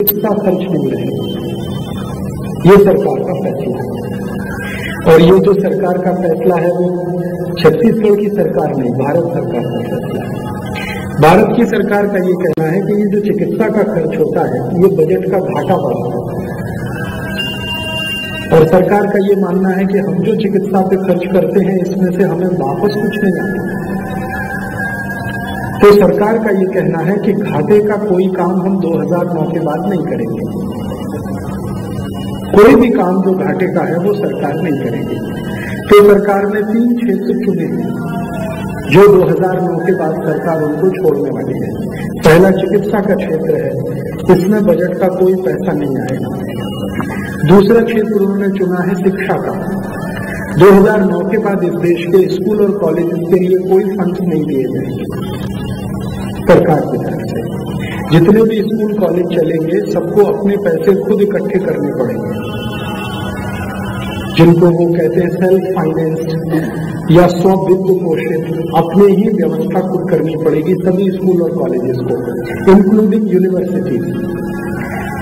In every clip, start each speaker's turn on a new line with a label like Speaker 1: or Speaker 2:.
Speaker 1: चिकित्सा खर्च नहीं रहे। ये सरकार का फैसला है और ये जो सरकार का फैसला है वो छत्तीसगढ़ की सरकार नहीं, भारत सरकार का फैसला है। भारत की सरकार का ये कहना है कि ये जो चिकित्सा का खर्च होता है ये बजट का घाटा बढ़ता है और सरकार का ये मानना है कि हम जो चिकित्सा पे खर्च करते हैं इसमें से हमें वापस कुछ नहीं आता। तो सरकार का ये कहना है कि घाटे का कोई काम हम 2009 के बाद नहीं करेंगे। कोई भी काम जो घाटे का है वो सरकार नहीं करेगी। तो सरकार ने 3 क्षेत्र चुने जो 2009 के बाद सरकार उनको छोड़ने वाली है। पहला चिकित्सा का क्षेत्र है, इसमें बजट का कोई पैसा नहीं आएगा। दूसरा क्षेत्र उन्होंने चुना है शिक्षा का। 2009 के बाद इस देश के स्कूल और कॉलेज के लिए कोई फंड नहीं दिए जाएंगे सरकार की तरफ से। जितने भी स्कूल कॉलेज चलेंगे सबको अपने पैसे खुद इकट्ठे करने पड़ेंगे, जिनको वो कहते हैं सेल्फ फाइनेंस या स्व वित्त पोषित, अपने ही व्यवस्था खुद करनी पड़ेगी सभी स्कूल और कॉलेजेस को, इंक्लूडिंग यूनिवर्सिटीज।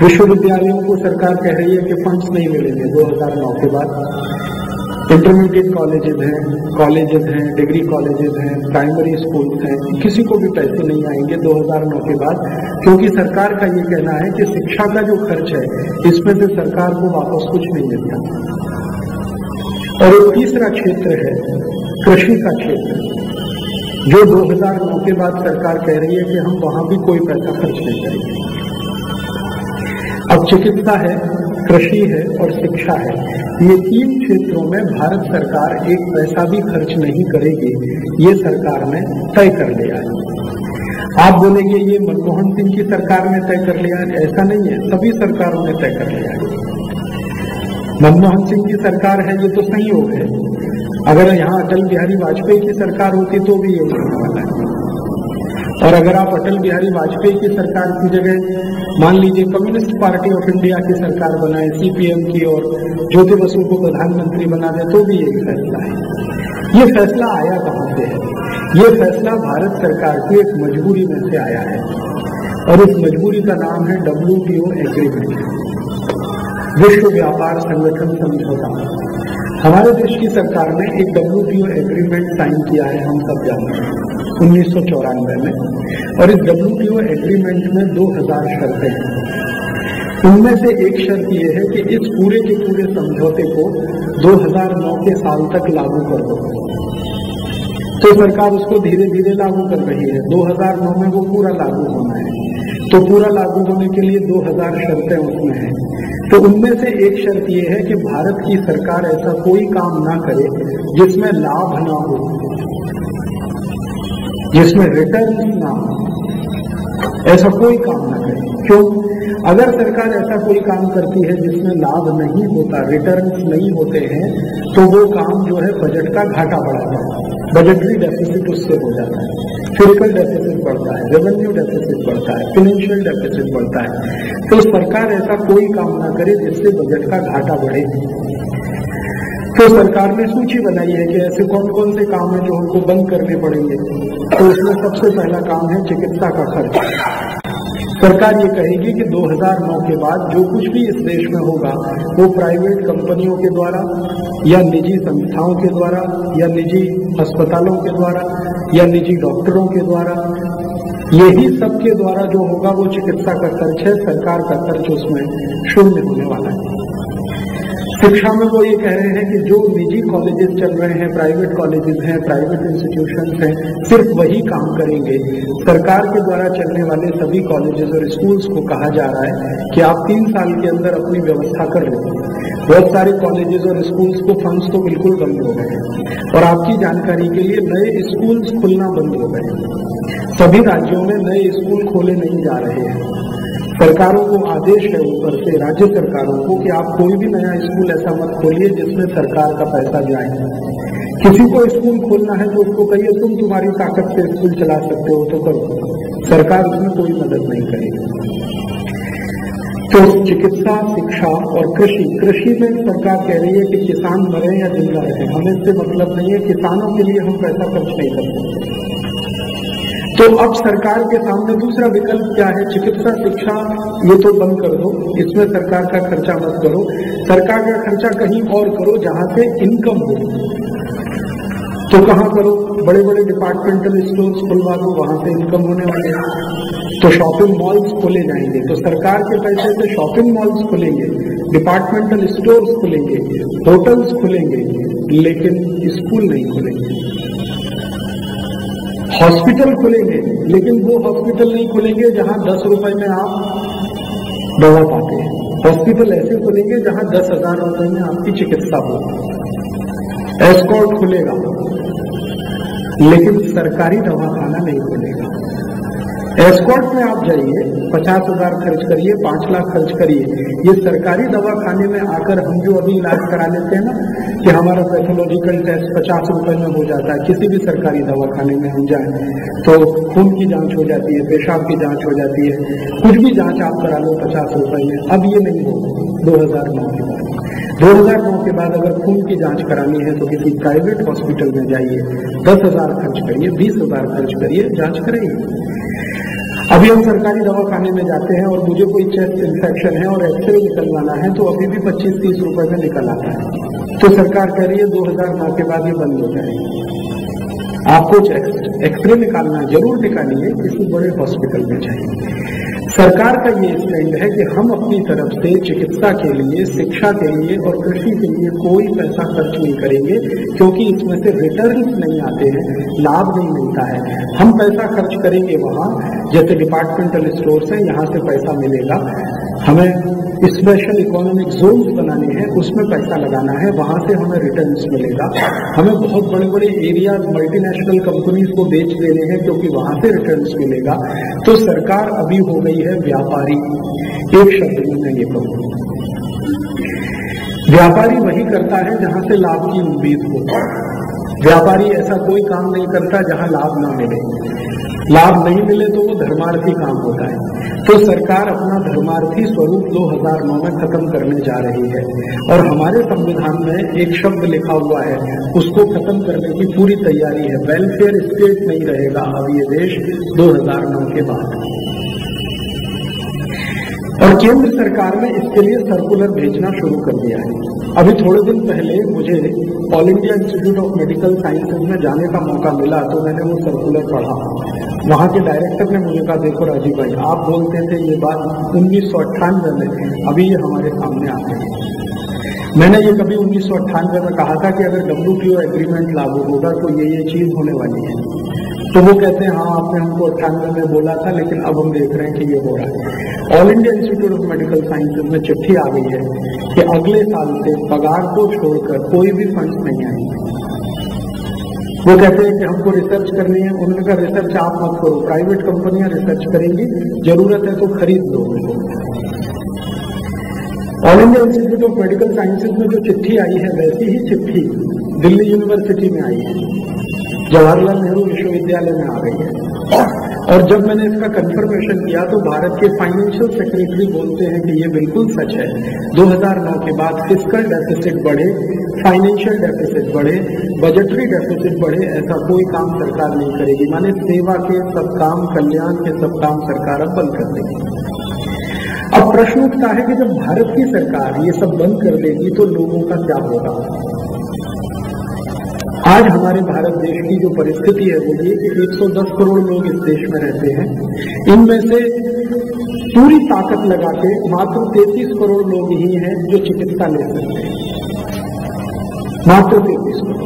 Speaker 1: विश्वविद्यालयों को सरकार कह रही है कि फंड्स नहीं मिलेंगे 2009 के बाद। इंटरमीडिएट कॉलेजेस हैं, डिग्री कॉलेजेस हैं, प्राइमरी स्कूल्स हैं, किसी को भी पैसे नहीं आएंगे 2009 के बाद, क्योंकि सरकार का ये कहना है कि शिक्षा का जो खर्च है इसमें से सरकार को वापस कुछ नहीं मिलता। और एक तीसरा क्षेत्र है कृषि का क्षेत्र, जो 2009 के बाद सरकार कह रही है कि हम वहां भी कोई पैसा खर्च नहीं करेंगे। अब चिकित्सा है, कृषि है और शिक्षा है, ये 3 क्षेत्रों में भारत सरकार एक पैसा भी खर्च नहीं करेगी, ये सरकार ने तय कर लिया है। आप बोलेंगे ये मनमोहन सिंह की सरकार ने तय कर लिया है, ऐसा नहीं है, सभी सरकारों ने तय कर लिया है। मनमोहन सिंह की सरकार है ये तो संयोग है, अगर यहाँ अटल बिहारी वाजपेयी की सरकार होती तो भी ये होने वाला है। और अगर आप अटल बिहारी वाजपेयी की सरकार की जगह मान लीजिए कम्युनिस्ट पार्टी ऑफ इंडिया की सरकार बनाए, सीपीएम की, और ज्योति बसु को प्रधानमंत्री बना दे तो भी यही फैसला है। ये फैसला आया कहां से है? ये फैसला भारत सरकार की एक मजबूरी में से आया है और इस मजबूरी का नाम है WTO एग्रीमेंट, विश्व व्यापार संगठन समझौता। हमारे देश की सरकार ने एक WTO एग्रीमेंट साइन किया है, हम सब जानते हैं, 1994 में, और इस WTO एग्रीमेंट में 2000 शर्तें हैं। उनमें से एक शर्त यह है कि इस पूरे के पूरे समझौते को 2009 के साल तक लागू कर दो। तो सरकार उसको धीरे धीरे लागू कर रही है, 2009 में वो पूरा लागू होना है। तो पूरा लागू होने के लिए 2000 शर्तें उसमें हैं। तो उनमें से एक शर्त यह है कि भारत की सरकार ऐसा कोई काम ना करे जिसमें लाभ ना हो, जिसमें रिटर्न ना हो, ऐसा कोई काम ना करे। क्यों? अगर सरकार ऐसा कोई काम करती है जिसमें लाभ नहीं होता, रिटर्न्स नहीं होते हैं, तो वो काम जो है बजट का घाटा बढ़ाता है, बजटरी डेफिसिट उससे हो जाता है, फिजिकल डेफिसिट बढ़ता है, रेवेन्यू डेफिसिट बढ़ता है, फाइनेंशियल डेफिसिट बढ़ता है। तो सरकार ऐसा कोई काम ना करे जिससे बजट का घाटा बढ़े। तो सरकार ने सूची बनाई है कि ऐसे कौन कौन से काम हैं जो हमको बंद करने पड़ेंगे। तो उसमें सबसे पहला काम है चिकित्सा का खर्च। सरकार ये कहेगी कि 2009 के बाद जो कुछ भी इस देश में होगा वो प्राइवेट कंपनियों के द्वारा या निजी संस्थाओं के द्वारा या निजी अस्पतालों के द्वारा या निजी डॉक्टरों के द्वारा, यही सब के द्वारा जो होगा वो चिकित्सा का खर्च है। सरकार का खर्च उसमें शून्य होने वाला है। शिक्षा में वो ये कह रहे हैं कि जो निजी कॉलेजेस चल रहे हैं, प्राइवेट कॉलेजेस हैं, प्राइवेट इंस्टीट्यूशंस हैं, सिर्फ वही काम करेंगे। सरकार के द्वारा चलने वाले सभी कॉलेजेस और स्कूल्स को कहा जा रहा है कि आप 3 साल के अंदर अपनी व्यवस्था कर लो। बहुत सारे कॉलेजेस और स्कूल्स को फंड्स तो बिल्कुल बंद हो गए हैं और आपकी जानकारी के लिए नए स्कूल्स खुलना बंद हो गए। सभी राज्यों में नए स्कूल खोले नहीं जा रहे हैं। सरकारों को आदेश है ऊपर से, राज्य सरकारों को, कि आप कोई भी नया स्कूल ऐसा मत खोलिए जिसमें सरकार का पैसा जाए। किसी को स्कूल खोलना है तो उसको कहिए तुम तुम्हारी ताकत से स्कूल चला सकते हो तो करो, सरकार उसमें कोई मदद नहीं करेगी। तो चिकित्सा, शिक्षा और कृषि में सरकार कह रही है कि किसान मरे या जिंदा रहे, हमें इससे मतलब नहीं है, किसानों के लिए हम पैसा खर्च नहीं कर सकते। तो अब सरकार के सामने दूसरा विकल्प क्या है? चिकित्सा शिक्षा ये तो बंद कर दो, इसमें सरकार का खर्चा मत करो, सरकार का खर्चा कहीं और करो जहां से इनकम हो। तो कहां करो? बड़े बड़े डिपार्टमेंटल स्टोर्स खुलवा दो, वहां से इनकम होने वाले हैं। तो शॉपिंग मॉल्स खोले जाएंगे, तो सरकार के पैसे से शॉपिंग मॉल्स खुलेंगे, डिपार्टमेंटल स्टोर्स खुलेंगे, होटल्स खुलेंगे, लेकिन स्कूल नहीं खुलेंगे। हॉस्पिटल खुलेंगे, लेकिन वो हॉस्पिटल नहीं खुलेंगे जहां 10 रुपए में आप दवा पाते हैं। हॉस्पिटल ऐसे खुलेंगे जहां 10,000 रुपए में आपकी चिकित्सा हो। एस्कॉर्ट खुलेगा, लेकिन सरकारी दवाखाना नहीं खुलेगा। एस्कॉर्ट में आप जाइए, 50,000 खर्च करिए, 5 लाख खर्च करिए। ये सरकारी दवाखाने में आकर हम जो अभी इलाज करा लेते हैं ना, कि हमारा पैथोलॉजिकल टेस्ट 50 रुपए में हो जाता है, किसी भी सरकारी दवाखाने में हम जाए तो खून की जांच हो जाती है, पेशाब की जांच हो जाती है, कुछ भी जांच आप करा लो 50 रुपए में। अब ये नहीं होगा 2009 के बाद। 2009 के बाद अगर खून की जांच करानी है तो किसी प्राइवेट हॉस्पिटल में जाइए, 10,000 खर्च करिए, 20,000 खर्च करिए, जांच कराइए। अभी हम सरकारी दवाखाने में जाते हैं और मुझे कोई चेस्ट इन्फेक्शन है और एक्सरे निकलवाना है तो अभी भी 25-30 रुपए में निकल आता है। तो सरकार कह रही है 2009 के बाद ये बंद हो जाएगा। आपको एक्सरे निकालना जरूर निकालिए, किसी बड़े हॉस्पिटल में जाइए। सरकार का ये स्टैंड है कि हम अपनी तरफ से चिकित्सा के लिए, शिक्षा के लिए और कृषि के लिए कोई पैसा खर्च नहीं करेंगे, क्योंकि इसमें से रिटर्न्स नहीं आते हैं, लाभ नहीं मिलता है। हम पैसा खर्च करेंगे वहां, जैसे डिपार्टमेंटल स्टोर्स हैं, यहां से पैसा मिलेगा। हमें स्पेशल इकोनॉमिक जोन्स बनाने हैं, उसमें पैसा लगाना है, वहां से हमें रिटर्न्स मिलेगा। हमें बहुत बड़े बड़े एरिया मल्टीनेशनल कंपनीज को बेच देने हैं, क्योंकि वहां से रिटर्न्स मिलेगा। तो सरकार अभी हो गई है व्यापारी। एक शब्द में मैं ये कहूं, व्यापारी वही करता है जहां से लाभ की उम्मीद हो। व्यापारी ऐसा कोई काम नहीं करता जहां लाभ ना मिले। लाभ नहीं मिले तो वो धर्मार्थी काम होता है। तो सरकार अपना धर्मार्थी स्वरूप 2009 में खत्म करने जा रही है, और हमारे संविधान में एक शब्द लिखा हुआ है, उसको खत्म करने की पूरी तैयारी है। वेलफेयर स्टेट नहीं रहेगा अब ये देश 2009 के बाद। और केंद्र सरकार ने इसके लिए सर्कुलर भेजना शुरू कर दिया है। अभी थोड़े दिन पहले मुझे all India Institute of Medical Sciences में जाने का मौका मिला, तो मैंने वो सर्कुलर पढ़ा। वहां के डायरेक्टर ने मुझे कहा, देखो राजीव भाई, आप बोलते थे ये बात 1998 में, अभी ये हमारे सामने आ गई। मैंने ये कभी 1998 में कहा था कि अगर WTO एग्रीमेंट लागू होगा तो ये चीज होने वाली है। तो वो कहते हैं हाँ आपने हमको 98 में बोला था, लेकिन अब हम देख रहे हैं कि ये हो रहा है। All India Institute of Medical Sciences में चिट्ठी आ गई है कि अगले साल से पगार को छोड़कर कोई भी फंड्स नहीं आएंगे। वो कहते हैं कि हमको रिसर्च करनी है। उन्होंने कहा रिसर्च आप मत करो, प्राइवेट कंपनियां रिसर्च करेंगी, जरूरत है तो खरीद लो। All India Institute of Medical Sciences में जो चिट्ठी आई है, वैसी ही चिट्ठी दिल्ली यूनिवर्सिटी में आई है, जवाहरलाल नेहरू विश्वविद्यालय में आ गई है। और जब मैंने इसका कंफर्मेशन किया तो भारत के फाइनेंशियल सेक्रेटरी बोलते हैं कि ये बिल्कुल सच है। 2009 के बाद फिस्कल डेफिसिट बढ़े, फाइनेंशियल डेफिसिट बढ़े, बजटरी डेफिसिट बढ़े, ऐसा कोई काम सरकार नहीं करेगी। माने सेवा के सब काम, कल्याण के सब काम सरकार अब बंद कर देगी। अब प्रश्न उठता है कि जब भारत की सरकार ये सब बंद कर देगी तो लोगों का क्या होगा। आज हमारे भारत देश की जो परिस्थिति है वो ये कि 110 करोड़ लोग इस देश में रहते हैं। इनमें से पूरी ताकत लगा के मात्र 33 करोड़ लोग ही हैं जो चिकित्सा ले सकते हैं, मात्र 33 करोड़।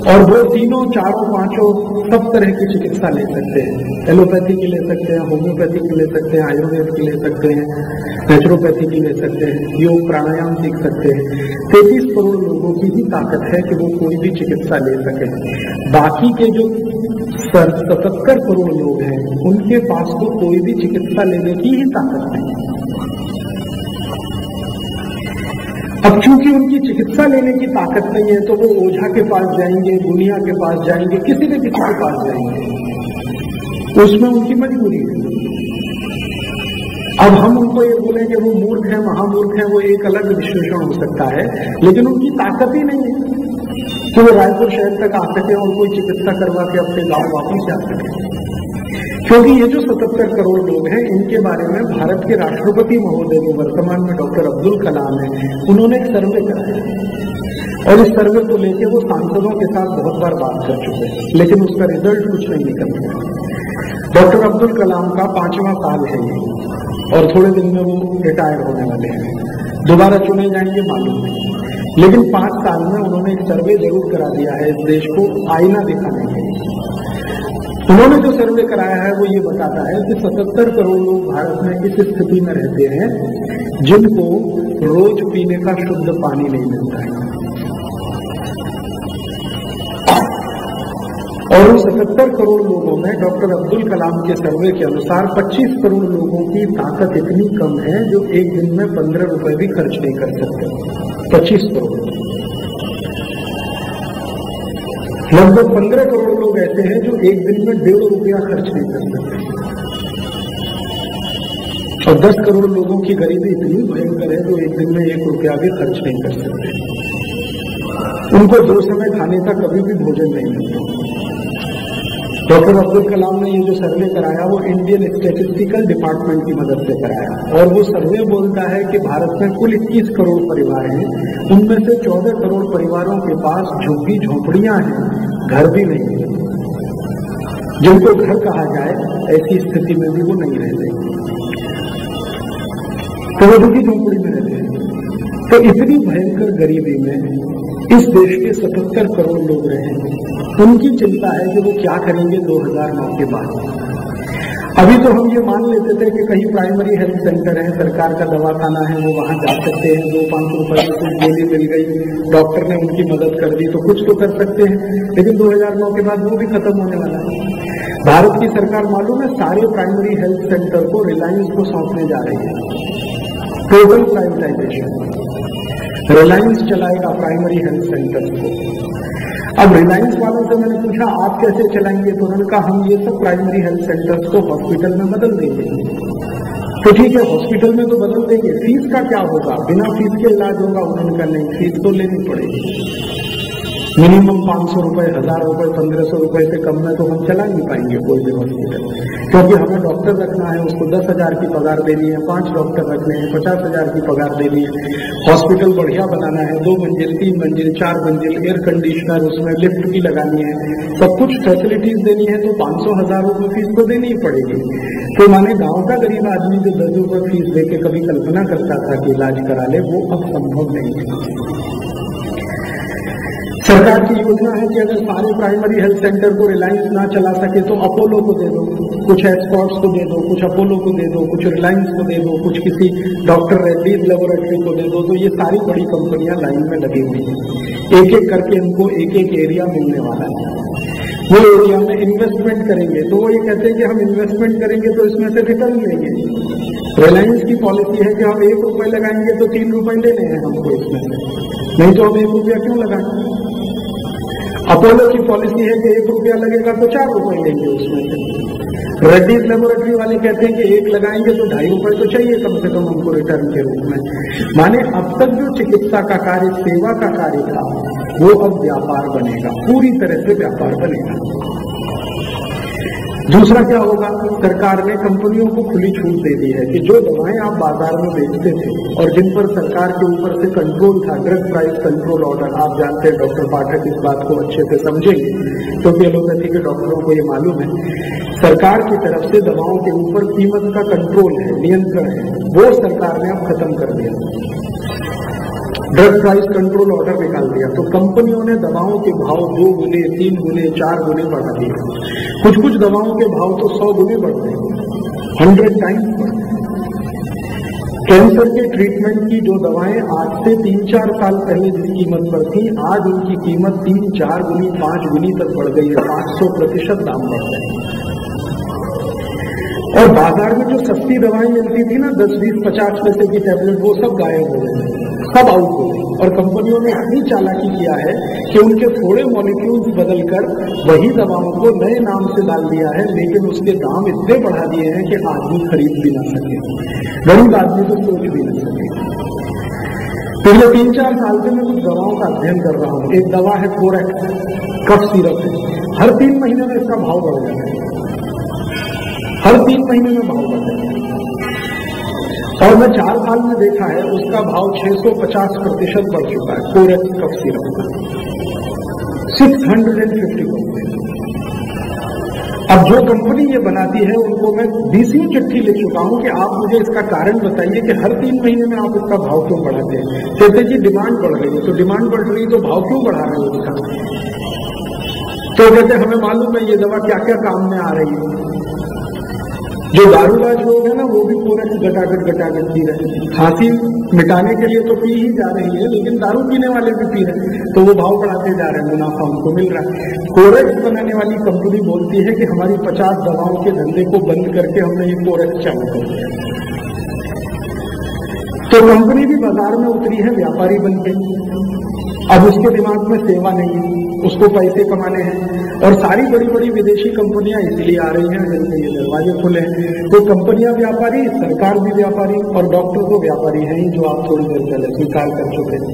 Speaker 1: और वो तीनों, चारों, पांचों सब तरह की चिकित्सा ले सकते हैं। एलोपैथी की ले सकते हैं, होम्योपैथी की ले सकते हैं, आयुर्वेद की ले सकते हैं, नेचुरोपैथी की ले सकते हैं, योग प्राणायाम सीख सकते हैं। 33 करोड़ लोगों की ही ताकत है कि वो कोई भी चिकित्सा ले सके। बाकी के जो 77 करोड़ लोग हैं उनके पास तो कोई भी चिकित्सा लेने की ही ताकत नहीं। अब चूंकि उनकी चिकित्सा लेने की ताकत नहीं है तो वो ओझा के पास जाएंगे, दुनिया के पास जाएंगे, किसी न किसी के पास जाएंगे, उसमें उनकी मजबूरी है। अब हम उनको ये बोलें कि वो मूर्ख है, महामूर्ख है, वो एक अलग विश्लेषण हो सकता है, लेकिन उनकी ताकत ही नहीं है। कि वो रायपुर शहर तक आ सके और कोई चिकित्सा करवा के अपने गांव वापस जा सके। क्योंकि ये जो 77 करोड़ लोग हैं, इनके बारे में भारत के राष्ट्रपति महोदय जो वर्तमान में डॉक्टर अब्दुल कलाम है, उन्होंने एक सर्वे कराया और इस सर्वे को लेकर वो सांसदों के साथ बहुत बार बात कर चुके हैं, लेकिन उसका रिजल्ट कुछ नहीं निकल सका। डॉक्टर अब्दुल कलाम का 5वां साल है ये और थोड़े दिन में वो रिटायर होने वाले हैं, दोबारा चुने जाएंगे मालूम नहीं, लेकिन 5 साल में उन्होंने एक सर्वे जरूर करा दिया है इस देश को आईना दिखाने के लिए। उन्होंने जो सर्वे कराया है वो ये बताता है कि 77 करोड़ लोग भारत में इस स्थिति में रहते हैं जिनको रोज पीने का शुद्ध पानी नहीं मिलता है, और उन 77 करोड़ लोगों में डॉक्टर अब्दुल कलाम के सर्वे के अनुसार 25 करोड़ लोगों की ताकत इतनी कम है जो एक दिन में 15 रुपए भी खर्च नहीं कर सकते। 25 करोड़, लगभग 15 करोड़ लोग ऐसे हैं जो एक दिन में 1.5 रुपया खर्च नहीं कर सकते, और 10 करोड़ लोगों की गरीबी इतनी भयंकर है जो एक दिन में 1 रुपया भी खर्च नहीं कर सकते। उनको 2 समय खाने का कभी भी भोजन नहीं मिलता। डॉक्टर अब्दुल कलाम ने ये जो सर्वे कराया वो इंडियन स्टैटिस्टिकल डिपार्टमेंट की मदद से कराया, और वो सर्वे बोलता है कि भारत में कुल 21 करोड़ परिवार हैं, उनमें से 14 करोड़ परिवारों के पास झुग्गी झोंपड़ियां हैं, घर भी नहीं है, जिनको घर कहा जाए ऐसी स्थिति में भी वो नहीं रहते, तो वो झुग्गी झोंपड़ी में रहते हैं। तो इतनी भयंकर गरीबी में इस देश के 77 करोड़ लोग रहे, उनकी चिंता है कि वो क्या करेंगे 2009 के बाद। अभी तो हम ये मान लेते थे कि कहीं प्राइमरी हेल्थ सेंटर है, सरकार का दवाखाना है, वो वहां जा सकते हैं, 2-5 रुपए की कुछ गोली मिल गई, डॉक्टर ने उनकी मदद कर दी तो कुछ तो कर सकते हैं, लेकिन 2009 के बाद वो भी खत्म होने वाला है। भारत की सरकार मालूम है सारे प्राइमरी हेल्थ सेंटर को रिलायंस को सौंपने जा रही है, टोटल प्राइवेटाइजेशन। रिलायंस चलाएगा प्राइमरी हेल्थ सेंटर को। अब रिलायंस वालों से मैंने पूछा आप कैसे चलाएंगे, तो उन्होंने कहा हम ये सब प्राइमरी हेल्थ सेंटर्स को हॉस्पिटल में बदल देंगे। तो ठीक है, हॉस्पिटल में तो बदल देंगे, फीस का क्या होगा, बिना फीस के इलाज होगा? उन्होंने कहा नहीं, फीस तो लेनी पड़ेगी, मिनिमम 500 रुपए, 1000 रुपए, 1500 रुपए से कम में तो हम चला नहीं पाएंगे कोई भी हॉस्पिटल, क्योंकि हमें डॉक्टर रखना है, उसको 10,000 की पगार देनी है, 5 डॉक्टर रखने हैं, 50,000 की पगार देनी है, हॉस्पिटल बढ़िया बनाना है, 2 मंजिल, 3 मंजिल, 4 मंजिल, एयर कंडीशनर, उसमें लिफ्ट भी लगानी है, सब कुछ फैसिलिटीज देनी है, तो 500-1000 रुपए फीस तो देनी ही पड़ेगी। तो माने गांव का गरीब आदमी जो 10 रुपए फीस देके कभी कल्पना करता था कि इलाज करा ले, वो अब संभव नहीं है। सरकार की योजना है कि अगर सारे प्राइमरी हेल्थ सेंटर को रिलायंस ना चला सके तो अपोलो को दे दो, कुछ एस्कॉर्ट्स को दे दो, कुछ अपोलो को दे दो, कुछ रिलायंस को दे दो, कुछ किसी डॉक्टर रेड्डीज लेबोरेटरी को दे दो। तो ये सारी बड़ी कंपनियां लाइन में लगी हुई हैं, एक एक करके इनको एक एक एरिया मिलने वाला है। वो एरिया में इन्वेस्टमेंट करेंगे, तो वो ये कहते हैं कि हम इन्वेस्टमेंट करेंगे तो इसमें से रिटर्न लेंगे। रिलायंस की पॉलिसी है कि हम 1 रुपए लगाएंगे तो 3 रुपए लेने हैं हमको इसमें से, नहीं तो हम 1 रुपया क्यों लगाएंगे। अपोलो की पॉलिसी है कि 1 रुपया लगेगा तो 4 रुपए लेंगे उसमें से। रेड्डीज लेबोरेटरी वाले कहते हैं कि 1 लगाएंगे तो 2.5 रुपए तो चाहिए कम से कम हमको रिटर्न के रूप में। माने अब तक जो चिकित्सा का कार्य, सेवा का कार्य था, वो अब व्यापार बनेगा, पूरी तरह से व्यापार बनेगा। दूसरा क्या होगा, सरकार ने कंपनियों को खुली छूट दे दी है कि जो दवाएं आप बाजार में बेचते थे और जिन पर सरकार के ऊपर से कंट्रोल था, ड्रग प्राइस कंट्रोल ऑर्डर, आप जानते हैं, डॉक्टर पाठक इस बात को अच्छे से समझेंगे क्योंकि एलोपैथी के डॉक्टरों को ये मालूम है, सरकार की तरफ से दवाओं के ऊपर कीमत का कंट्रोल है, नियंत्रण है, वो सरकार ने अब खत्म कर दिया। ड्रग प्राइस कंट्रोल ऑर्डर निकाल दिया, तो कंपनियों ने दवाओं के भाव 2 गुने, 3 गुने, 4 गुने बढ़ा दिए। कुछ कुछ दवाओं के भाव तो 100 गुने बढ़ गए, 100 टाइम्स बढ़ गए। कैंसर के ट्रीटमेंट की जो दवाएं आज से 3-4 साल पहले जिस कीमत पर थी, आज उनकी कीमत 3-4 गुनी, 5 गुनी तक बढ़ गई है, 500% दाम बढ़ गए। और बाजार में जो सस्ती दवाएं मिलती थी ना, 10-20-50 पैसे की टैबलेट, वो सब गायब हो गए, सब आउट हो गए। और कंपनियों ने इतनी चालाकी किया है कि उनके थोड़े मॉलिक्यूल्स बदलकर वही दवाओं को नए नाम से डाल दिया है, लेकिन उसके दाम इतने बढ़ा दिए हैं कि आदमी खरीद भी ना सके, गरीब आदमी तो सोच भी ना सके। पिछले 3-4 साल से मैं कुछ दवाओं का अध्ययन कर रहा हूं। एक दवा है कोरेक्स, कफ सिरप है। हर 3 महीने में इसका भाव बढ़ जाता है, हर 3 महीने में भाव बढ़ जाता है। और मैं 4 साल में देखा है उसका भाव 650% बढ़ चुका है। कोरेक्स कफ सिरप का 650%। अब जो कंपनी ये बनाती है उनको मैं 20वीं चिट्ठी लिख चुका हूं कि आप मुझे इसका कारण बताइए कि हर 3 महीने में आप इसका भाव क्यों बढ़ाते हैं। कहते जी डिमांड बढ़ रही है, तो डिमांड बढ़ रही है तो भाव क्यों बढ़ा रहे हो इसका? तो कहते हमें मालूम है ये दवा क्या क्या काम में आ रही है। जो दारूबाज लोग हैं ना वो भी पूरा गटागट पी रहे हैं। खांसी मिटाने के लिए तो पी ही जा रही है, लेकिन दारू पीने वाले भी पी रहे हैं, तो वो भाव बढ़ाते जा रहे हैं, मुनाफा उनको मिल रहा है। कोरेक्स बनाने वाली कंपनी बोलती है कि हमारी 50 दवाओं के धंधे को बंद करके हमने ये कोरेक्स चालू कर दिया। तो कंपनी भी बाजार में उतरी है व्यापारी बन के। अब उसके दिमाग में सेवा नहीं है, उसको पैसे कमाने हैं। और सारी बड़ी बड़ी विदेशी कंपनियां इसलिए आ रही हैं जिनके ये दरवाजे खुले हैं। तो कंपनियां व्यापारी, सरकार भी व्यापारी, और डॉक्टर तो व्यापारी है ही, जो आप थोड़ी देर पहले स्वीकार कर चुके हैं।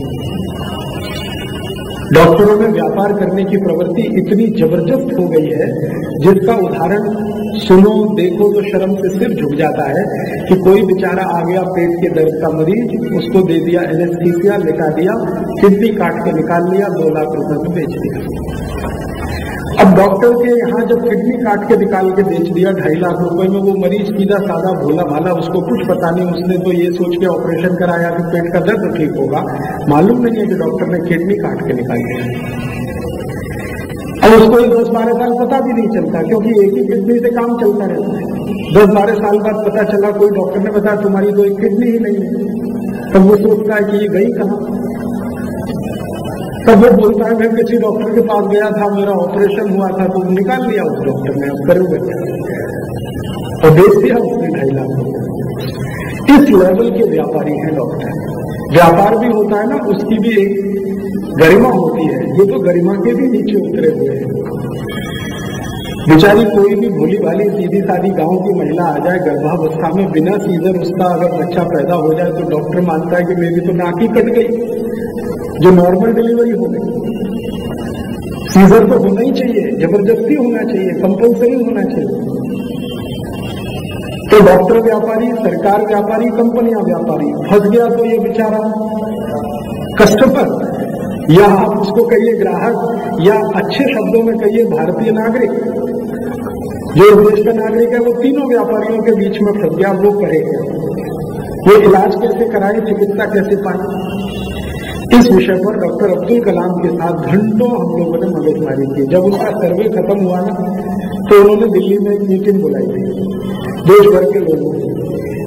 Speaker 1: डॉक्टरों में व्यापार करने की प्रवृत्ति इतनी जबरदस्त हो गई है जिसका उदाहरण सुनो देखो तो शर्म से सिर झुक जाता है कि कोई बेचारा आ गया पेट के दर्द का मरीज, उसको दे दिया एनेस्थीसिया, लिटा दिया, किडनी काट के निकाल लिया, 2 लाख रुपए में बेच दिया। अब डॉक्टर के यहाँ जब किडनी काट के निकाल के बेच दिया 2.5 लाख रुपए में, वो मरीज सीधा साधा भोला भाला, उसको कुछ पता नहीं, उसने तो ये सोच के ऑपरेशन कराया कि पेट का दर्द ठीक होगा। मालूम नहीं है कि डॉक्टर ने किडनी काट के निकाल दिया। अब उसको 10-12 साल पता भी नहीं चलता, क्योंकि एक ही किडनी से काम चलता रहता है। 10-12 साल बाद पता चला, कोई डॉक्टर ने बताया तुम्हारी तो एक किडनी ही नहीं है। तब वो सोचता है कि ये गई कहाँ। तब वो बोलता है मैं किसी डॉक्टर के पास गया था, मेरा ऑपरेशन हुआ था, तो निकाल लिया उस डॉक्टर ने, अब करोगे और बेच दिया उसने 2.5 लाख। इस लेवल के व्यापारी हैं डॉक्टर। व्यापार भी होता है ना, उसकी भी एक गरिमा होती है। ये तो गरिमा के भी नीचे उतरे हुए हैं। बेचारी कोई भी भोली भाली सीधी सादी गांव की महिला आ जाए गर्भावस्था में, बिना सीजर उसका अगर बच्चा पैदा हो जाए तो डॉक्टर मानता है कि मेरी तो नाक ही कट गई, जो नॉर्मल डिलीवरी हो गई। सीजर तो होना ही चाहिए, जबरदस्ती होना चाहिए, कंपल्सरी होना चाहिए। तो डॉक्टर व्यापारी, सरकार व्यापारी, कंपनियां व्यापारी। फंस गया तो ये बेचारा कस्टमर, या आप उसको कहिए ग्राहक, या अच्छे शब्दों में कहिए भारतीय नागरिक। जो इस देश का नागरिक है वो तीनों व्यापारियों के बीच में फंस गया। वो करेगा ये इलाज कैसे कराए, चिकित्सा कैसे पाए। इस विषय पर डॉक्टर अब्दुल कलाम के साथ घंटों हम लोगों ने मगजमारी की। जब उसका सर्वे खत्म हुआ ना, तो उन्होंने दिल्ली में एक मीटिंग बुलाई थी देश भर के लोगों को।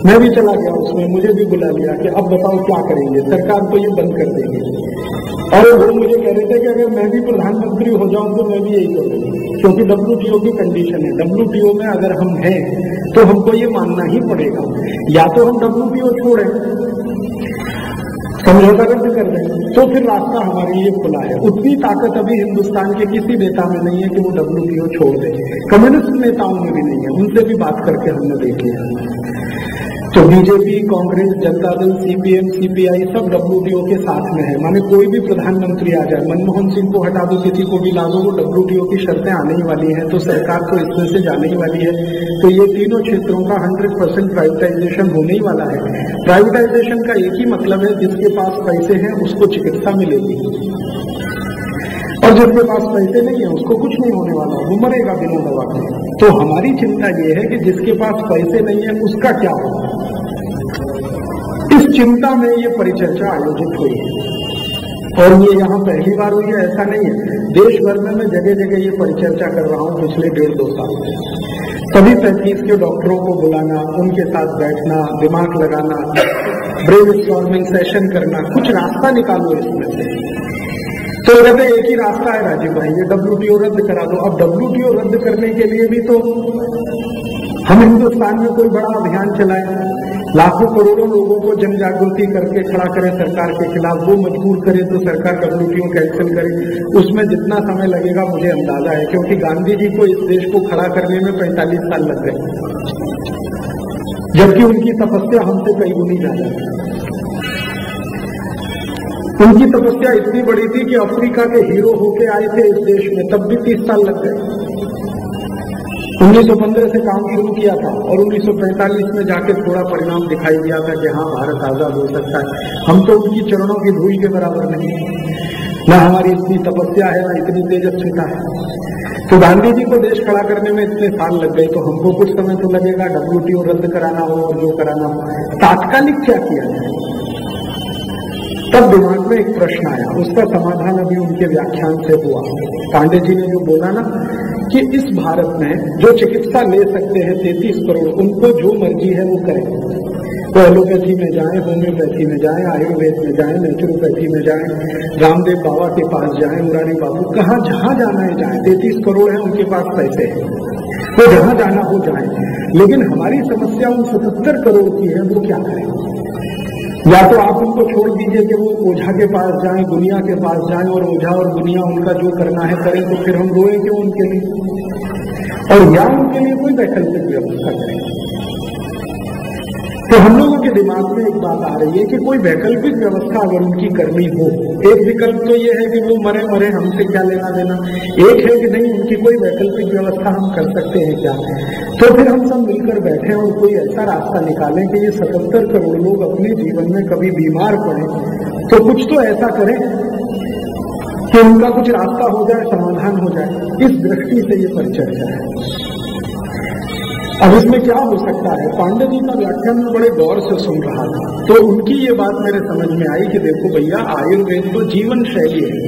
Speaker 1: मैं भी चला गया उसमें, मुझे भी बुला लिया कि अब बताओ क्या करेंगे, सरकार तो ये बंद कर देगी। और वो मुझे कह रहे थे कि अगर मैं भी प्रधानमंत्री हो जाऊं तो मैं भी यही करूंगा, क्योंकि WTO की कंडीशन है। WTO में अगर हम हैं तो हमको ये मानना ही पड़ेगा, या तो हम WTO छोड़ें, समझौता रद्द कर दें, तो फिर रास्ता हमारे लिए खुला है। उतनी ताकत अभी हिंदुस्तान के किसी नेता में नहीं है कि वो WTO छोड़ दे। कम्युनिस्ट नेताओं में भी नहीं है, उनसे भी बात करके हमने देख लिया। तो BJP, Congress, Janata Dal, CPM, CPI सब WTO के साथ में है। माने कोई भी प्रधानमंत्री आ जाए, मनमोहन सिंह को हटा दो, किसी को भी ला दो, वो WTO की शर्तें आने ही वाली हैं, तो सरकार तो इसमें से जाने ही वाली है। तो ये तीनों क्षेत्रों का 100% प्राइवेटाइजेशन होने ही वाला है। प्राइवेटाइजेशन का एक ही मतलब है, जिसके पास पैसे हैं उसको चिकित्सा मिलेगी, और जिसके पास पैसे नहीं है उसको कुछ नहीं होने वाला, वो मरेगा बिना दवा के। तो हमारी चिंता ये है कि जिसके पास पैसे नहीं है उसका क्या होगा। इस चिंता में ये परिचर्चा आयोजित हुई है, और ये यहाँ पहली बार हुई है ऐसा नहीं है। देश भर में मैं जगह जगह ये परिचर्चा कर रहा हूँ पिछले 1.5-2 साल से। सभी 35 के डॉक्टरों को बुलाना, उनके साथ बैठना, दिमाग लगाना, ब्रेनस्टॉर्मिंग सेशन करना, कुछ रास्ता निकालो इसमें से। तो कहते एक ही रास्ता है राजीव भाई, ये WTO रद्द करा दो। अब WTO रद्द करने के लिए भी तो हम हिंदुस्तान में कोई बड़ा अभियान चलाएं, लाखों करोड़ों लोगों को जन जागृति करके खड़ा करें सरकार के खिलाफ, वो मजबूर करे तो सरकार WTO कैंसिल करे। उसमें जितना समय लगेगा मुझे अंदाजा है, क्योंकि गांधी जी को इस देश को खड़ा करने में 45 साल लग गए, जबकि उनकी तपस्या हमसे कई गुनी ज्यादा है। उनकी तपस्या इतनी बड़ी थी कि अफ्रीका के हीरो होके आए थे इस देश में, तब भी 30 साल लग गए। 1915 से काम शुरू किया था और 1945 में जाके थोड़ा परिणाम दिखाई दिया था कि हाँ, भारत आजाद हो सकता है। हम तो उनकी चरणों की धूल के बराबर नहीं, ना हमारी इतनी तपस्या है, ना इतनी तेजस्विता है। तो गांधी जी को देश खड़ा करने में इतने साल लग गए, तो हमको कुछ समय तो लगेगा। WTO रद्द कराना हो और जो कराना हो, तात्कालिक क्या किया जाए? तब दिमाग में एक प्रश्न आया, उसका समाधान अभी उनके व्याख्यान से हुआ। पांडे जी ने जो बोला ना कि इस भारत में जो चिकित्सा ले सकते हैं 33 करोड़, उनको जो मर्जी है वो करें। वो एलोपैथी में जाएं, होम्योपैथी में जाएं, आयुर्वेद में जाएं, नेचुरोपैथी में जाएं, रामदेव बाबा के पास जाएं, मुरारी बाबू, कहाँ जहां जाना है जाएं। 33 करोड़ है, उनके पास पैसे हैं, वो जहां जाना हो जाएं। लेकिन हमारी समस्या उन 77 करोड़ की है, वो क्या करें? या तो आप उनको छोड़ दीजिए कि वो ओझा के पास जाएं, दुनिया के पास जाएं, और ओझा और दुनिया उनका जो करना है करें, तो फिर हम रोएं क्यों उनके लिए? और या उनके लिए कोई वैकल्पिक व्यवस्था करें। तो हम लोगों के दिमाग में एक बात आ रही है कि कोई वैकल्पिक व्यवस्था अगर उनकी करनी हो, एक विकल्प तो ये है कि वो मरे मरे, हमसे क्या लेना देना। एक है कि नहीं, उनकी कोई वैकल्पिक व्यवस्था हम कर सकते हैं क्या? तो फिर हम सब मिलकर बैठे और कोई ऐसा रास्ता निकालें कि ये 77 करोड़ लोग अपने जीवन में कभी बीमार पड़े तो कुछ तो ऐसा करें कि उनका कुछ रास्ता हो जाए, समाधान हो जाए। इस दृष्टि से ये परिचर्चा है। अब इसमें क्या हो सकता है? पांडे जी का व्याख्यान में बड़े गौर से सुन रहा था, तो उनकी ये बात मेरे समझ में आई कि देखो भैया, आयुर्वेद तो जीवन शैली है,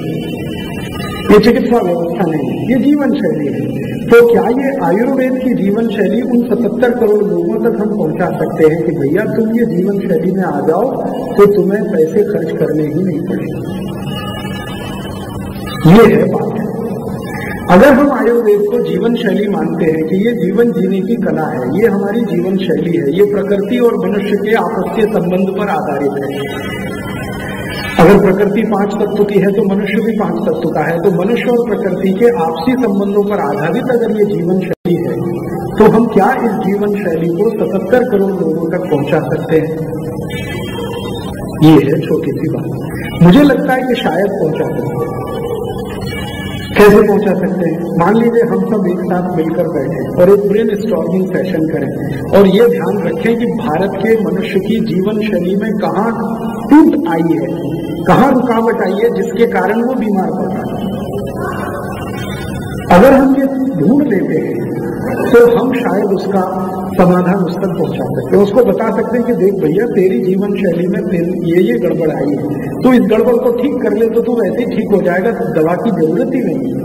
Speaker 1: ये चिकित्सा व्यवस्था नहीं है, ये जीवन शैली है। तो क्या ये आयुर्वेद की जीवन शैली उन 77 करोड़ लोगों तक हम पहुंचा सकते हैं कि भैया तुम ये जीवन शैली में आ जाओ तो तुम्हें पैसे खर्च करने ही नहीं पड़ेंगे? ये है बात। अगर हम आयुर्वेद को जीवन शैली मानते हैं कि ये जीवन जीने की कला है, ये हमारी जीवन शैली है, ये प्रकृति और मनुष्य के आपसी संबंध पर आधारित है। अगर प्रकृति 5 तत्व की है तो मनुष्य भी 5 तत्व का है, तो मनुष्य और प्रकृति के आपसी संबंधों पर आधारित अगर ये जीवन शैली है, तो हम क्या इस जीवन शैली को 77 करोड़ लोगों तक पहुंचा सकते हैं? ये है छोटी सी बात। मुझे लगता है कि शायद पहुंचा सकते हैं। कैसे पहुंचा सकते हैं? मान लीजिए हम सब एक साथ मिलकर बैठे और एक ब्रेन स्टॉर्मिंग सेशन करें और ये ध्यान रखें कि भारत के मनुष्य की जीवन शैली में कहाँ टूट आई है, कहाँ रुकावट आई है जिसके कारण वो बीमार पड़ रहा है। अगर हम ये ढूंढ लेते हैं तो हम शायद उसका समाधान उस तक पहुंचा सकते हैं, उसको बता सकते हैं कि देख भैया, तेरी जीवन शैली में ये गड़बड़ आई है, तो इस गड़बड़ को ठीक कर ले तो तू वैसे ही ठीक हो जाएगा, दवा की जरूरत ही नहीं है।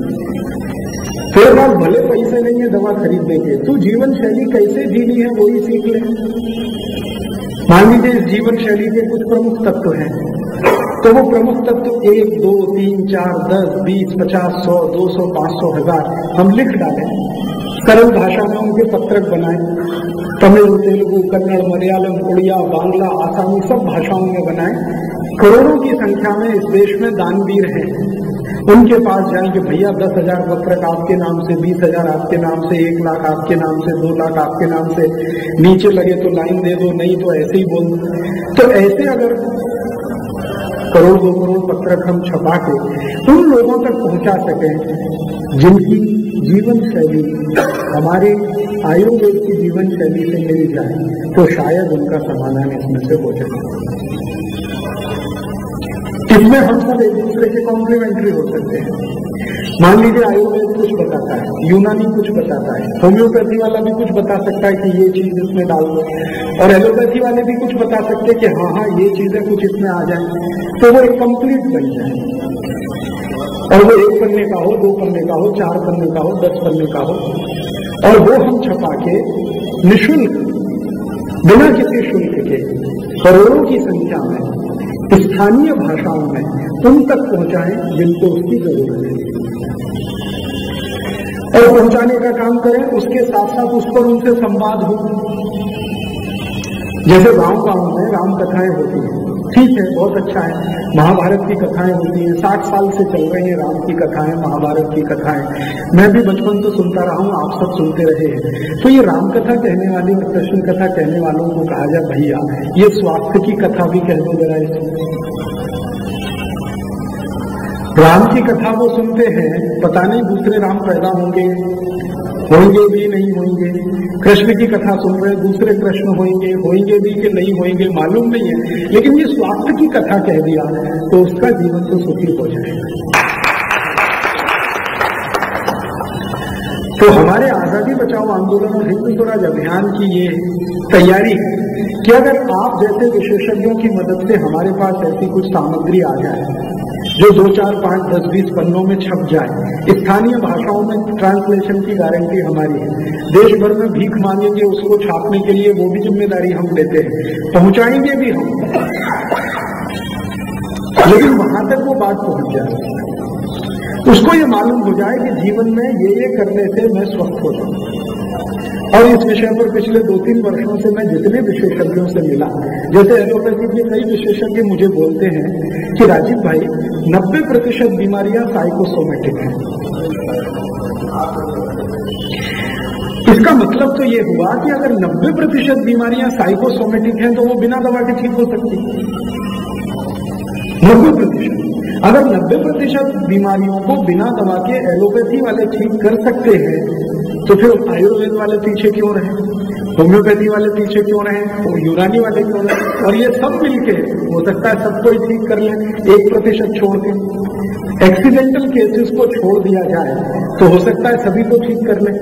Speaker 1: तेरे पास भले पैसे नहीं है दवा खरीदने के, तू जीवन शैली कैसे जीनी है वो ही सीख ले। मान लीजिए इस जीवन शैली के कुछ प्रमुख तत्व हैं, तो वो प्रमुख तत्व 1, 2, 3, 4, 10, 20, 50, 100, 200, 500, 1000 हम लिख डालें, सरल भाषा में उनके पत्रक बनाएं, तमिल, तेलुगु, कन्नड़, मलयालम, उड़िया, बांग्ला, आसामी सब भाषाओं में बनाएं। करोड़ों की संख्या में इस देश में दानवीर हैं, उनके पास जाएंगे, भैया 10,000 पत्रक आपके नाम से, 20,000 आपके नाम से, 1 लाख आपके नाम से, 2 लाख आपके नाम से, नीचे लगे तो लाइन दे दो, नहीं तो ऐसे ही बोल दो। तो ऐसे अगर करोड़ 2 करोड़ पत्रक हम छपा के उन लोगों तक पहुंचा सकें जिनकी जीवन शैली हमारे आयुर्वेद की जीवन शैली से मिल जाए, तो शायद उनका समाधान इसमें से हो जाए। इसमें हम सब एक दूसरे के कॉम्प्लीमेंट्री हो सकते हैं। मान लीजिए आयुर्वेद कुछ बताता है, यूनानी कुछ बताता है, होम्योपैथी वाला भी कुछ बता सकता है कि ये चीज इसमें डाल दो, और एलोपैथी वाले भी कुछ बता सकते हैं कि हाँ ये चीजें कुछ इसमें आ जाए, तो वो एक कंप्लीट बन जाए। और वो 1 पन्ने का हो, 2 पन्ने का हो, 4 पन्ने का हो, 10 पन्ने का हो, और वो हम छपा के निःशुल्क, बिना किसी शुल्क के, करोड़ों की संख्या में स्थानीय भाषाओं में उन तक पहुंचाएं जिनको उसकी जरूरत है, और पहुंचाने का काम करें। उसके साथ साथ उस पर उनसे संवाद हो। जैसे गांव में राम कथाएं होती हैं, ठीक है, बहुत अच्छा है। महाभारत की कथाएं होती हैं, 60 साल से चल रही है राम की कथाएं, महाभारत की कथाएं। मैं भी बचपन से सुनता रहा हूं, आप सब सुनते रहे हैं। तो ये राम कथा कहने वाली और कृष्ण कथा कहने वालों को कहा जाए, भैया ये स्वास्थ्य की कथा भी कह दो जरा इसमें। राम की कथा वो सुनते हैं, पता नहीं दूसरे राम पैदा होंगे भी नहीं होंगे। कृष्ण की कथा सुन रहे, दूसरे कृष्ण होंगे भी कि नहीं होंगे मालूम नहीं है, लेकिन ये स्वास्थ्य की कथा कह दिया तो उसका जीवन तो सुखी हो जाएगा। तो हमारे आजादी बचाओ आंदोलन और हिंद स्वराज अभियान की ये तैयारी है कि अगर आप जैसे विशेषज्ञों की मदद से हमारे पास ऐसी कुछ सामग्री आ जाए जो 2, 4, 5, 10, 20 पन्नों में छप जाए, स्थानीय भाषाओं में ट्रांसलेशन की गारंटी हमारी है। देश भर में भीख मांगेंगे उसको छापने के लिए, वो भी जिम्मेदारी हम लेते हैं, पहुंचाएंगे भी हम, लेकिन वहां तक वो बात पहुंच जाए, उसको ये मालूम हो जाए कि जीवन में ये करने से मैं स्वस्थ हो जाऊं। और इस विषय पर पिछले 2-3 वर्षों से मैं जितने विशेषज्ञों से मिला, जैसे एलोपैथी के कई विशेषज्ञ मुझे बोलते हैं कि राजीव भाई 90% बीमारियां साइकोसोमेटिक हैं। इसका मतलब तो ये हुआ कि अगर 90% बीमारियां साइकोसोमेटिक हैं तो वो बिना दवा के ठीक हो सकती। 90%। अगर 90% बीमारियों को बिना दवा के एलोपैथी वाले ठीक कर सकते हैं तो फिर आयुर्वेद वाले पीछे क्यों रहे, होम्योपैथी वाले पीछे क्यों रहे, और यूनानी वाले क्यों रहे? और ये सब मिलके हो सकता है सबको ही ठीक कर ले, 1% छोड़ के। एक्सीडेंटल केसेस को छोड़ दिया जाए तो हो सकता है सभी को ठीक कर ले,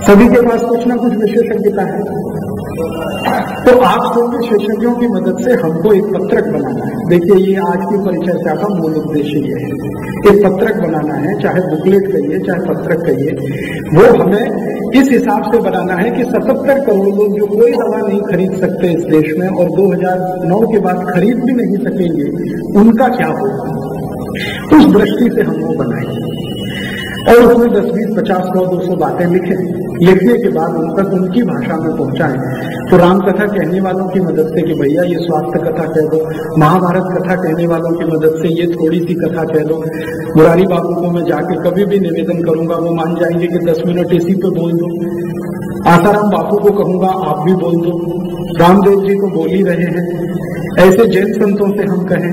Speaker 1: सभी के पास कुछ ना कुछ विशेषज्ञता है। तो आप सब विशेषज्ञों की मदद से हमको एक पत्रक बनाना है। देखिए, ये आज की परिचर्चा का मूल उद्देश्य ये है, एक पत्रक बनाना है, चाहे बुकलेट कहिए चाहे पत्रक कहिए, वो हमें इस हिसाब से बनाना है कि 77 करोड़ लोग जो कोई दवा नहीं खरीद सकते इस देश में और 2009 के बाद खरीद भी नहीं सकेंगे, उनका क्या होगा। उस दृष्टि से हम वो बनाएंगे और उसमें 10, 20, 50, 100, 200 बातें लिखें। लिखने के बाद उन तक उनकी भाषा में पहुंचाएं। तो रामकथा कहने वालों की मदद से कि भैया ये स्वास्थ्य कथा कह दो, महाभारत कथा कहने वालों की मदद से ये थोड़ी सी कथा कह दो। मुरारी बाबू को मैं जाके कभी भी निवेदन करूंगा, वो मान जाएंगे कि 10 मिनट इसी पे बोल दो। आसाराम बापू को कहूंगा आप भी बोल दो, रामदेव जी को बोल ही रहे हैं। ऐसे जैन संतों से हम कहें,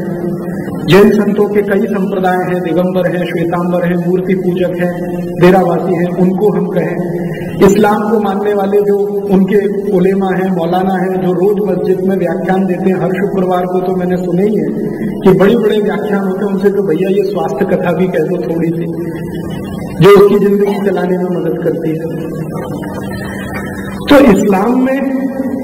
Speaker 1: जैन संतों के कई संप्रदाय हैं, दिगंबर हैं, श्वेतांबर हैं, मूर्ति पूजक हैं, डेरावासी हैं, उनको हम कहें। इस्लाम को मानने वाले जो उनके उलेमा हैं, मौलाना हैं, जो रोज मस्जिद में व्याख्यान देते हैं, हर शुक्रवार को तो मैंने सुने ही है कि बड़े बड़े व्याख्यान होते हैं, उनसे तो भैया ये स्वास्थ्य कथा भी कह दो थोड़ी सी, जो उसकी जिंदगी चलाने में मदद करती है। तो इस्लाम में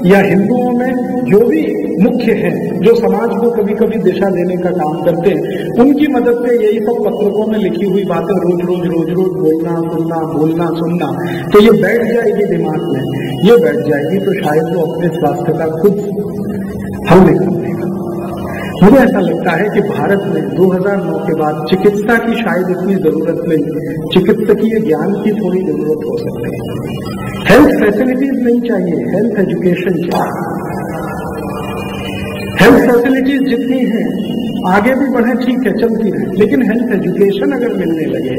Speaker 1: या हिंदुओं में जो भी मुख्य हैं, जो समाज को कभी कभी दिशा देने का काम करते हैं, उनकी मदद से यही सब पत्रकों में लिखी हुई बातें रोज रोज बोलना सुनना, तो ये बैठ जाएगी दिमाग में। ये बैठ जाएगी तो शायद वो अपने स्वास्थ्य का खुद हल निकाल देगा। मुझे ऐसा लगता है कि भारत में 2009 के बाद चिकित्सा की शायद इतनी जरूरत नहीं, चिकित्सकीय ज्ञान की थोड़ी जरूरत हो सकती है। हेल्थ फैसिलिटीज नहीं चाहिए, हेल्थ एजुकेशन चाहिए। हेल्थ फैसिलिटीज जितनी हैं आगे भी बढ़े, ठीक है, चलती रहे, लेकिन हेल्थ एजुकेशन अगर मिलने लगे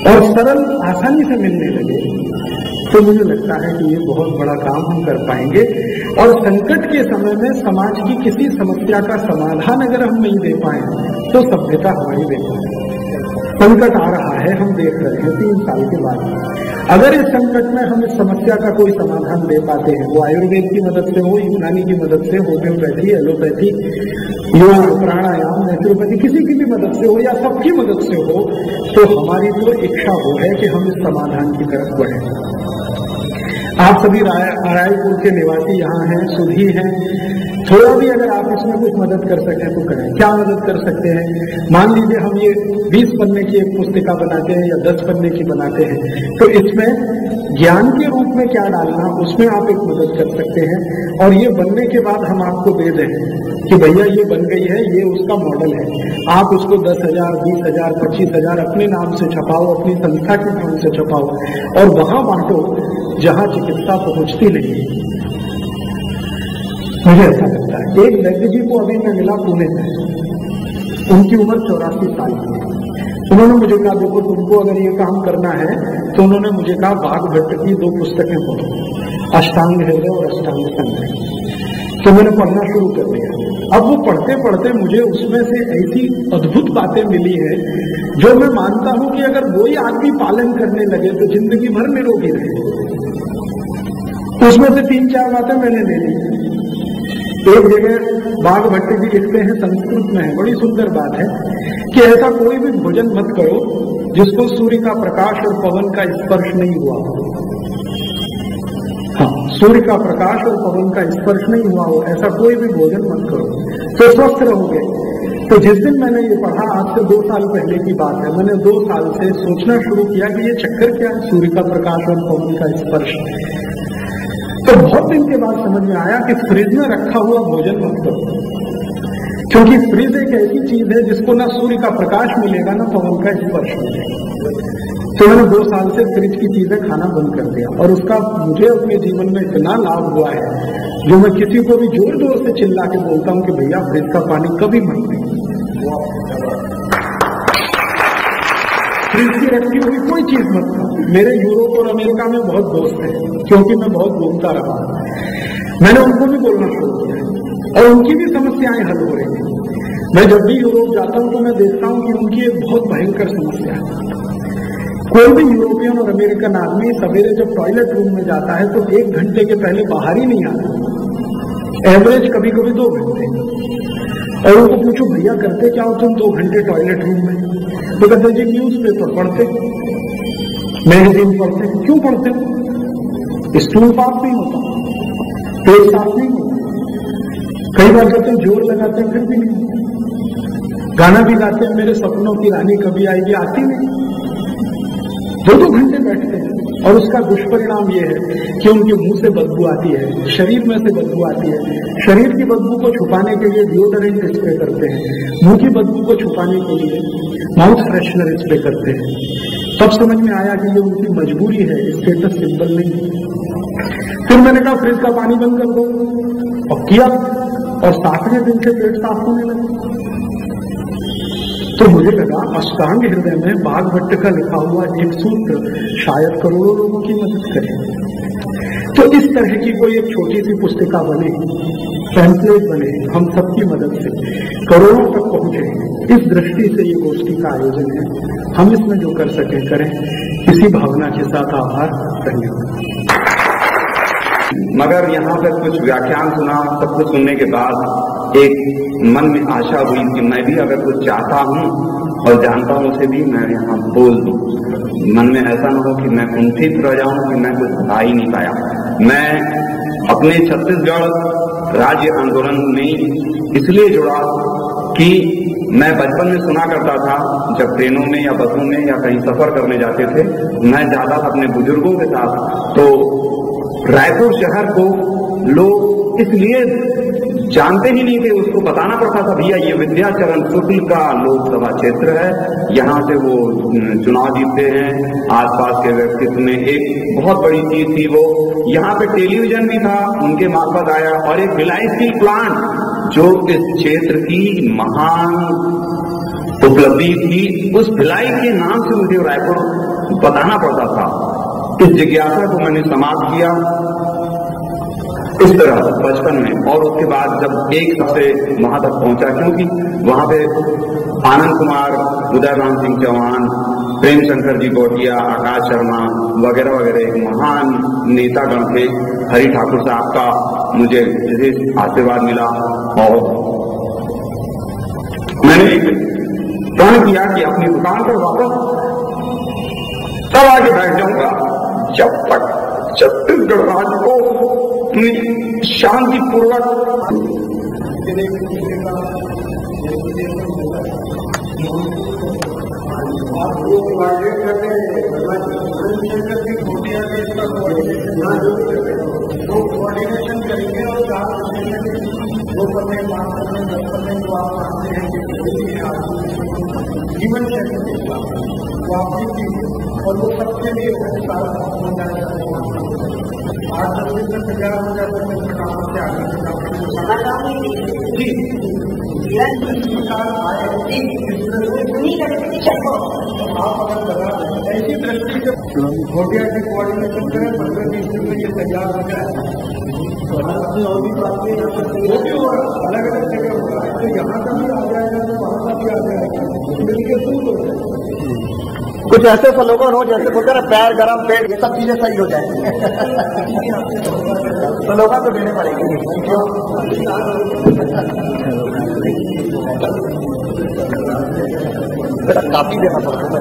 Speaker 1: और सरल आसानी से मिलने लगे तो मुझे लगता है कि ये बहुत बड़ा काम हम कर पाएंगे। और संकट के समय में समाज की किसी समस्या का समाधान अगर हम नहीं दे पाए तो सभ्यता हमारी बेकार है। संकट आ रहा है, हम देख रहे हैं 3 साल के बाद। अगर इस संकट में हम इस समस्या का कोई समाधान दे पाते हैं, वो आयुर्वेद की मदद से हो, यूनानी की मदद से, होम्योपैथी, एलोपैथी, योग, प्राणायाम, नेचुरोपैथी, किसी की भी मदद से हो या सबकी मदद से हो, तो हमारी तो इच्छा वो है कि हम इस समाधान की तरफ बढ़े। आप सभी रायपुर के निवासी यहाँ हैं, सुधी हैं, थोड़ा भी अगर आप इसमें कुछ मदद कर सकें तो करें। क्या मदद कर सकते हैं? मान लीजिए हम ये 20 पन्ने की एक पुस्तिका बनाते हैं या 10 पन्ने की बनाते हैं, तो इसमें ज्ञान के रूप में क्या डालना, उसमें आप एक मदद कर सकते हैं। और ये बनने के बाद हम आपको दे दें कि भैया ये बन गई है, ये उसका मॉडल है, आप उसको 10,000, 20,000, 25,000 अपने नाम से छपाओ, अपनी संस्था के नाम से छपाओ और वहां बांटो जहां चिकित्सा पहुंचती नहीं। मुझे ऐसा लगता है। एक वैद्य जी को अभी मैं मिला पुणे में, उनकी उम्र 84 साल की। उन्होंने मुझे कहा देखो तुमको अगर ये काम करना है तो उन्होंने मुझे कहा बाघ भट्ट की 2 पुस्तकें पढ़ो, अष्टांग हृदय और अष्टांग संग्रह। तो मैंने पढ़ना शुरू कर दिया। अब वो पढ़ते पढ़ते मुझे उसमें से ऐसी अद्भुत बातें मिली है जो मैं मानता हूं कि अगर वही आदमी पालन करने लगे तो जिंदगी भर निरोगी रहे। उसमें से 3-4 बातें मैंने ले ली। एक जगह बाघ भट्ट जी लिखते हैं, संस्कृत में है, बड़ी सुंदर बात है कि ऐसा कोई भी भोजन मत करो जिसको सूर्य का प्रकाश और पवन का स्पर्श नहीं हुआ। हाँ, सूर्य का प्रकाश और पवन का स्पर्श नहीं हुआ हो, ऐसा कोई भी भोजन मत करो तो स्वस्थ रहोगे। तो जिस दिन मैंने ये पढ़ा, आज से 2 साल पहले की बात है, मैंने 2 साल से सोचना शुरू किया कि ये चक्कर क्या है, सूर्य का प्रकाश और पवन का स्पर्श। तो बहुत दिन के बाद समझ में आया कि फ्रिज में रखा हुआ भोजन मत करो, क्योंकि फ्रिज एक ऐसी चीज है जिसको ना सूर्य का प्रकाश मिलेगा ना पवन का स्पर्श मिलेगा। तो मैंने 2 साल से फ्रिज की चीजें खाना बंद कर दिया और उसका मुझे अपने जीवन में इतना लाभ हुआ है जो मैं किसी को भी जोर जोर से चिल्ला के बोलता हूं कि भैया फ्रिज का पानी कभी मत पीओ। फ्रिज की रखी हुई कोई चीज मत खाओ। मेरे यूरोप और अमेरिका में बहुत दोस्त हैं, क्योंकि मैं बहुत घूमता रहा। मैंने उनको भी बोलना शुरू किया और उनकी भी समस्याएं हल हो रही हैं। मैं जब भी यूरोप जाता हूं तो मैं देखता हूं कि उनकी एक बहुत भयंकर समस्या है। कोई भी यूरोपियन और अमेरिकन आदमी सवेरे जब टॉयलेट रूम में जाता है तो 1 घंटे के पहले बाहर ही नहीं आता, एवरेज कभी कभी 2 घंटे। और उनको पूछो भैया करते क्या हो तुम 2 घंटे टॉयलेट रूम में? तो कहते जी न्यूज पेपर पढ़ते, मैगजीन पढ़ते। क्यों पढ़ते? स्टूल पास नहीं होता, पेट साफ नहीं होता। कई बार कहते जोर लगाते फिर भी नहीं। गाना भी गाते हैं, मेरे सपनों की रानी कभी आएगी, आती नहीं। 2-2 घंटे बैठते हैं और उसका दुष्परिणाम यह है कि उनके मुंह से बदबू आती है, शरीर में से बदबू आती है। शरीर की बदबू को छुपाने के लिए डिओडोरेंट स्प्रे करते हैं, मुंह की बदबू को छुपाने के लिए माउथ फ्रेशनर स्प्रे करते हैं। तब समझ में आया कि ये उनकी मजबूरी है, स्टेटस सिंबल नहीं। फिर मैंने कहा फ्रिज का पानी बंद कर दो और किया, और 7वें दिन से पेट साफ होने लगा। तो मुझे लगा अष्टांग हृदय में बाघ भट्ट का लिखा हुआ एक सूत्र शायद करोड़ों लोगों की मदद करे। तो इस तरह की कोई एक छोटी सी पुस्तिका बने, पैम्फलेट बने, हम सबकी मदद से करोड़ों तक पहुंचे। इस दृष्टि से ये गोष्ठी का आयोजन है। हम इसमें जो कर सके करें। इसी भावना के साथ आभार, धन्यवाद।
Speaker 2: मगर यहाँ पर कुछ व्याख्यान सुना, सब कुछ सुनने के बाद एक मन में आशा हुई कि मैं भी अगर कुछ चाहता हूँ और जानता हूँ उसे भी मैं यहाँ बोल दूँ। मन में ऐसा न हो कि मैं कुंठित रह जाऊँ कि मैं कुछ बता ही नहीं पाया। मैं अपने छत्तीसगढ़ राज्य आंदोलन में इसलिए जुड़ा कि मैं बचपन में सुना करता था, जब ट्रेनों में या बसों में या कहीं सफर करने जाते थे, मैं जाता था अपने बुजुर्गों के साथ। तो रायपुर शहर को लोग इसलिए जानते ही नहीं थे, उसको बताना पड़ता था भैया ये विद्याचरण शुक्ल का लोकसभा क्षेत्र है, यहाँ से वो चुनाव जीतते हैं। आसपास के व्यक्तित्व में एक बहुत बड़ी चीज थी वो, यहाँ पे टेलीविजन भी था, उनके मार्फत आया। और एक भिलाई स्टील प्लांट जो इस क्षेत्र की महान उपलब्धि थी, उस भिलाई के नाम से मुझे रायपुर बताना पड़ता था। इस जिज्ञासा को मैंने समाप्त किया इस तरह बचपन में। और उसके बाद जब एक सबसे वहां तक पहुंचा, क्योंकि वहां पे आनंद कुमार, उदय राम सिंह चौहान, प्रेम शंकर जी गोटिया, आकाश शर्मा वगैरह वगैरह महान नेतागण थे। हरि ठाकुर साहब का मुझे विशेष आशीर्वाद मिला और मैंने प्रण किया कि अपनी दुकान पर वापस तब आगे बैठ जाऊंगा जब तक छत्तीसगढ़ राज्य को शांतिपूर्वक कोऑर्डिनेशन करेंगे और जीवन शैली और वो सबके लिए आज 10 दिन में तैयार हो जाते हैं ऐसी दृष्टि से घोटिया की कोऑर्डिनेशन करें, 15-20 दिन में ये तैयार हो जाए।
Speaker 1: और भी बातें अलग अलग जगह होगा, तो यहाँ का भी आ जाएगा तो वहाँ का भी आ जाएगा, मिलकर सूट हो जाएगा।
Speaker 3: कुछ ऐसे स्लोगन हो जैसे बोलते हैं पैर गरम पेट, ये सब चीजें सही हो जाए। स्लोगन तो देने पड़ेंगे। काफी देना पड़ता है।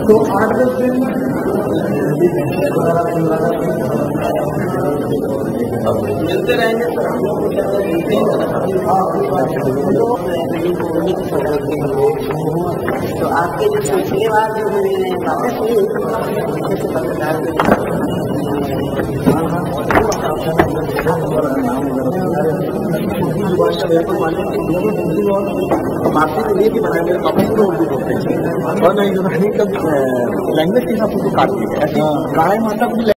Speaker 1: तो 8-10 दिन
Speaker 3: मिलते रहेंगे तो आपके जो पिछले बार जो मैंने बातें सुनी माफी के लिए भी बनाए मेरे पापा को उर्दू बोलते हैं और मैं यूनानी का लैंग्वेज के हिसाब से काट दिया ऐसी गाय माता को